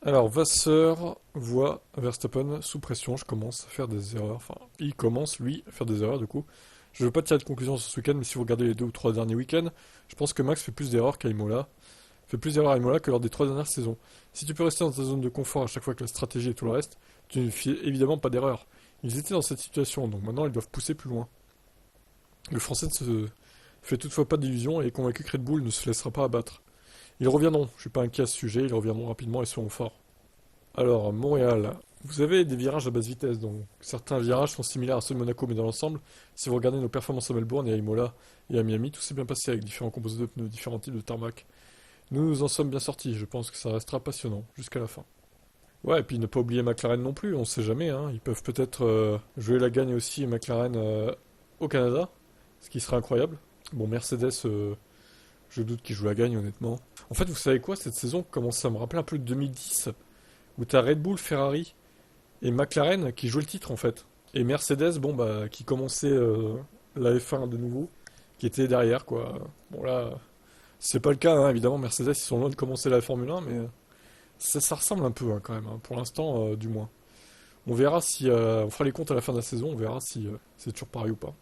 Alors, Vasseur voit Verstappen sous pression. Je commence à faire des erreurs. Enfin, il commence, lui, à faire des erreurs, du coup. Je ne veux pas tirer de conclusion sur ce week-end, mais si vous regardez les 2 ou 3 derniers week-ends, je pense que Max fait plus d'erreurs qu'Aimola. Fait plus d'erreurs à Imola que lors des 3 dernières saisons. Si tu peux rester dans ta zone de confort à chaque fois que la stratégie et tout le reste, tu ne fais évidemment pas d'erreur. Ils étaient dans cette situation, donc maintenant ils doivent pousser plus loin. Le Français ne se fait toutefois pas d'illusions et est convaincu que Red Bull ne se laissera pas abattre. Ils reviendront, je suis pas inquiet à ce sujet, ils reviendront rapidement et seront forts. Alors, Montréal, vous avez des virages à basse vitesse, donc certains virages sont similaires à ceux de Monaco, mais dans l'ensemble, si vous regardez nos performances à Melbourne et à Imola et à Miami, tout s'est bien passé avec différents composés de pneus, différents types de tarmac. Nous nous en sommes bien sortis, je pense que ça restera passionnant jusqu'à la fin. Ouais, et puis ne pas oublier McLaren non plus, on sait jamais, hein. Ils peuvent peut-être jouer la gagne aussi McLaren au Canada, ce qui serait incroyable. Bon, Mercedes, je doute qu'ils jouent la gagne honnêtement. En fait, vous savez quoi, cette saison commence à me rappeler un peu de 2010, où t'as Red Bull, Ferrari et McLaren qui jouaient le titre en fait. Et Mercedes, bon bah, qui commençait la F1 de nouveau, qui était derrière quoi. Bon là, c'est pas le cas, hein, évidemment, Mercedes, ils sont loin de commencer la Formule 1, mais ça ressemble un peu hein, quand même, hein, pour l'instant du moins. On verra si on fera les comptes à la fin de la saison, on verra si c'est toujours pareil ou pas.